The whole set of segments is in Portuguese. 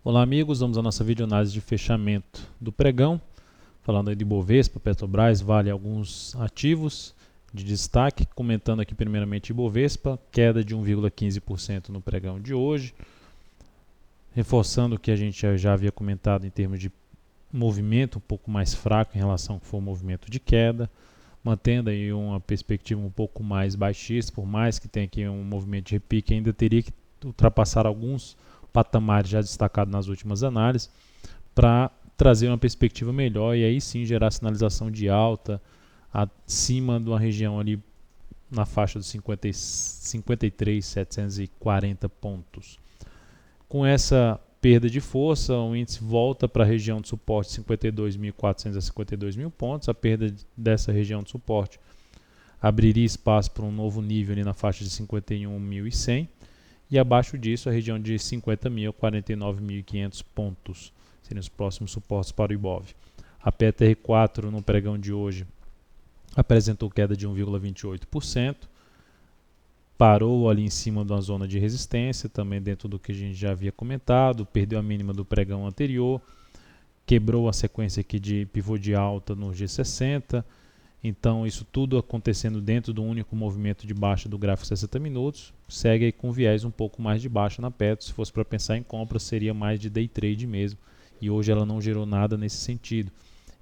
Olá amigos, vamos à nossa videoanálise de fechamento do pregão, falando aí de Ibovespa, Petrobras, Vale e alguns ativos de destaque, comentando aqui primeiramente Ibovespa, queda de 1,15% no pregão de hoje, reforçando o que a gente já havia comentado em termos de movimento um pouco mais fraco em relação ao que foi o movimento de queda, mantendo aí uma perspectiva um pouco mais baixista, por mais que tenha aqui um movimento de repique, ainda teria que ultrapassar alguns patamares já destacados nas últimas análises para trazer uma perspectiva melhor e aí sim gerar sinalização de alta acima de uma região ali na faixa dos 53.740 pontos. Com essa perda de força, o índice volta para a região de suporte 52.400 a 52.000 pontos. A perda dessa região de suporte abriria espaço para um novo nível ali na faixa de 51.100 e abaixo disso a região de 50.000 a 49.500 pontos seriam os próximos suportes para o Ibov. A PTR4 no pregão de hoje apresentou queda de 1,28%, parou ali em cima de uma zona de resistência, também dentro do que a gente já havia comentado, perdeu a mínima do pregão anterior, quebrou a sequência aqui de pivô de alta no G60, então isso tudo acontecendo dentro do único movimento de baixa do gráfico 60 minutos, segue aí com viés um pouco mais de baixa na Petro. Se fosse para pensar em compra seria mais de day trade mesmo, e hoje ela não gerou nada nesse sentido.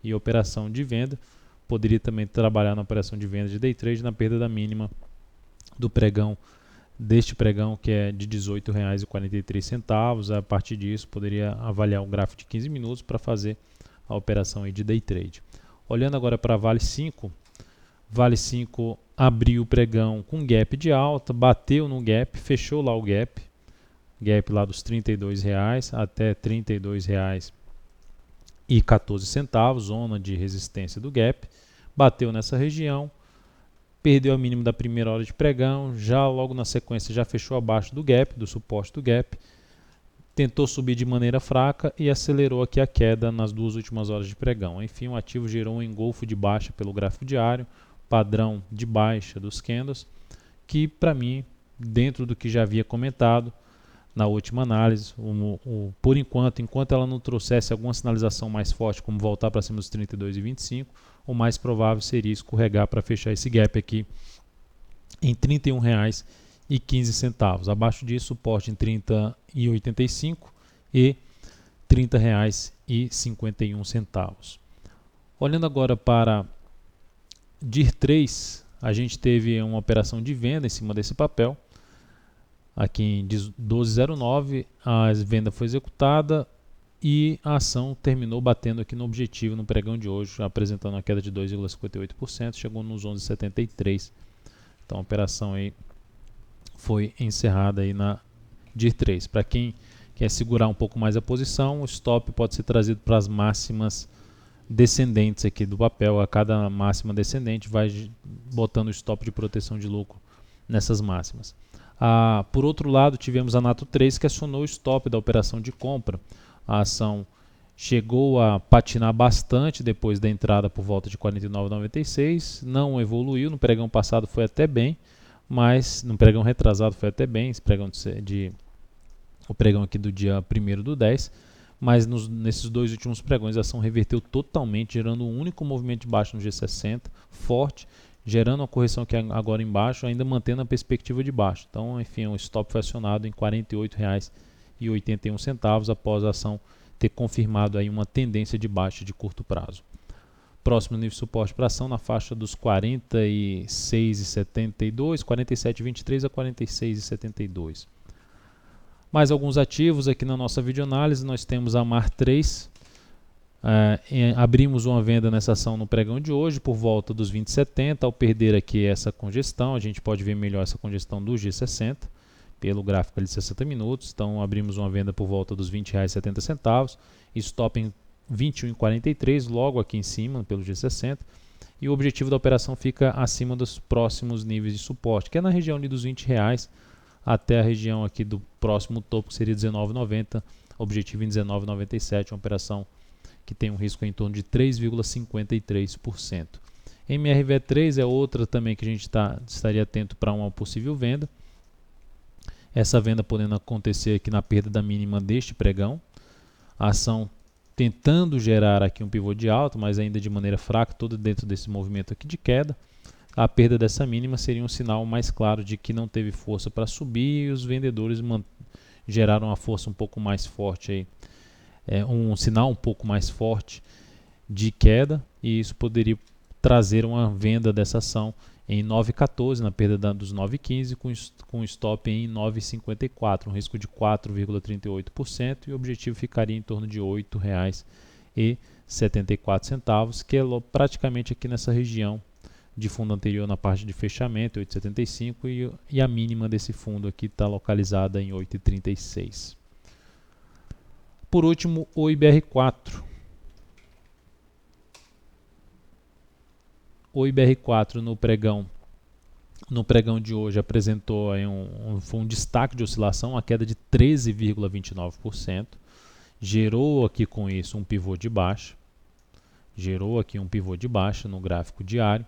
E a operação de venda poderia também trabalhar na operação de venda de day trade na perda da mínima do pregão, deste pregão que é de R$ 18,43. A partir disso poderia avaliar o gráfico de 15 minutos para fazer a operação aí de day trade. Olhando agora para Vale 5, Vale 5 abriu o pregão com gap de alta, bateu no gap, fechou lá o gap lá dos R$ 32,00 até R$ 32,14, zona de resistência do gap, bateu nessa região, perdeu a mínima da primeira hora de pregão, já logo na sequência já fechou abaixo do gap, do suporte do gap, tentou subir de maneira fraca e acelerou aqui a queda nas duas últimas horas de pregão. Enfim, o ativo gerou um engolfo de baixa pelo gráfico diário, padrão de baixa dos candles, que para mim, dentro do que já havia comentado na última análise, por enquanto ela não trouxesse alguma sinalização mais forte, como voltar para cima dos 32,25, o mais provável seria escorregar para fechar esse gap aqui em R$ 31,15. Abaixo disso, suporte em R$ 30,85 e R$ 30,51. Olhando agora para DIR3, a gente teve uma operação de venda em cima desse papel. Aqui em 12,09 a venda foi executada e a ação terminou batendo aqui no objetivo no pregão de hoje, apresentando uma queda de 2,58%, chegou nos 11,73. Então a operação aí foi encerrada aí na DIR3. Para quem quer segurar um pouco mais a posição, o stop pode ser trazido para as máximas descendentes aqui do papel. A cada máxima descendente vai botando o stop de proteção de lucro nessas máximas. Por outro lado, tivemos a Nato 3 que acionou o stop da operação de compra. A ação chegou a patinar bastante depois da entrada por volta de R$ 49,96, não evoluiu, no pregão passado foi até bem, mas no pregão retrasado foi até bem, esse pregão o pregão aqui do dia 1º/10, mas nesses dois últimos pregões a ação reverteu totalmente, gerando um único movimento de baixa no G60, forte, gerando uma correção aqui agora embaixo, ainda mantendo a perspectiva de baixo. Então, enfim, o stop foi acionado em R$ 48,81 após a ação ter confirmado aí uma tendência de baixa de curto prazo. Próximo nível de suporte para a ação na faixa dos 46,72, 47,23 a 46,72. Mais alguns ativos aqui na nossa videoanálise, nós temos a MAR3. Abrimos uma venda nessa ação no pregão de hoje por volta dos 20,70. Ao perder aqui essa congestão, a gente pode ver melhor essa congestão do G60 pelo gráfico de 60 minutos. Então abrimos uma venda por volta dos R$ 20,70, stop em 21,43, logo aqui em cima pelo G60, e o objetivo da operação fica acima dos próximos níveis de suporte, que é na região ali dos R$ 20 até a região aqui do próximo topo, que seria R$ 19,90, objetivo em R$ 19,97, uma operação que tem um risco em torno de 3,53%. MRV3 é outra também que a gente estaria atento para uma possível venda. Essa venda podendo acontecer aqui na perda da mínima deste pregão, A ação tentando gerar aqui um pivô de alta, mas ainda de maneira fraca, todo dentro desse movimento aqui de queda. A perda dessa mínima seria um sinal mais claro de que não teve força para subir e os vendedores geraram uma força um pouco mais forte aí, um sinal um pouco mais forte de queda, e isso poderia trazer uma venda dessa ação em 9,14 na perda dos 9,15 com stop em 9,54, um risco de 4,38% e o objetivo ficaria em torno de R$ 8,74, que é praticamente aqui nessa região de fundo anterior na parte de fechamento, 8,75, e a mínima desse fundo aqui está localizada em 8,36. Por último, o IBR4. O IBR4 no pregão de hoje apresentou aí foi um destaque de oscilação, a queda de 13,29%, gerou aqui com isso um pivô de baixa, no gráfico diário,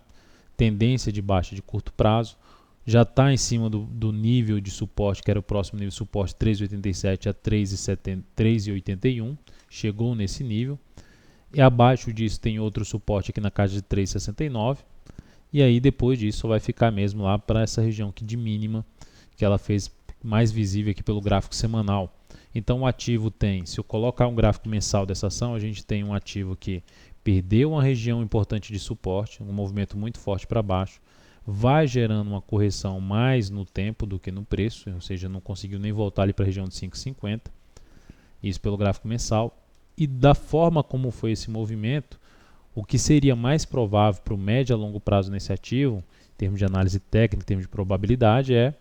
tendência de baixa de curto prazo, já está em cima do nível de suporte, que era o próximo nível de suporte, 3,87 a 3,81, chegou nesse nível, e abaixo disso tem outro suporte aqui na casa de 3,69, e aí depois disso vai ficar mesmo lá para essa região aqui de mínima, que ela fez mais visível aqui pelo gráfico semanal. Então o ativo tem, se eu colocar um gráfico mensal dessa ação, a gente tem um ativo que perdeu uma região importante de suporte, um movimento muito forte para baixo, vai gerando uma correção mais no tempo do que no preço, ou seja, não conseguiu nem voltar ali para a região de 5,50, isso pelo gráfico mensal. E da forma como foi esse movimento, o que seria mais provável para o médio a longo prazo nesse ativo, em termos de análise técnica, em termos de probabilidade, é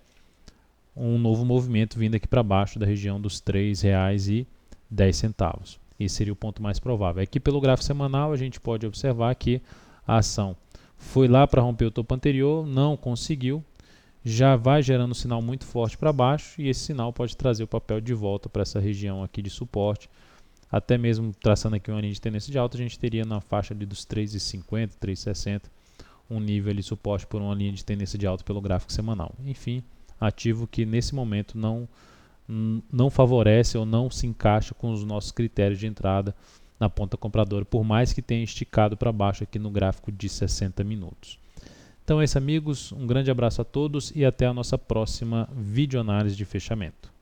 um novo movimento vindo aqui para baixo da região dos R$ 3,10. Esse seria o ponto mais provável. Aqui pelo gráfico semanal a gente pode observar que a ação foi lá para romper o topo anterior, não conseguiu, já vai gerando um sinal muito forte para baixo, e esse sinal pode trazer o papel de volta para essa região aqui de suporte. Até mesmo traçando aqui uma linha de tendência de alta, a gente teria na faixa ali dos 3,50, 3,60, um nível de suporte por uma linha de tendência de alta pelo gráfico semanal. Enfim, ativo que nesse momento não favorece ou não se encaixa com os nossos critérios de entrada na ponta compradora, por mais que tenha esticado para baixo aqui no gráfico de 60 minutos. Então é isso, amigos, um grande abraço a todos e até a nossa próxima videoanálise de fechamento.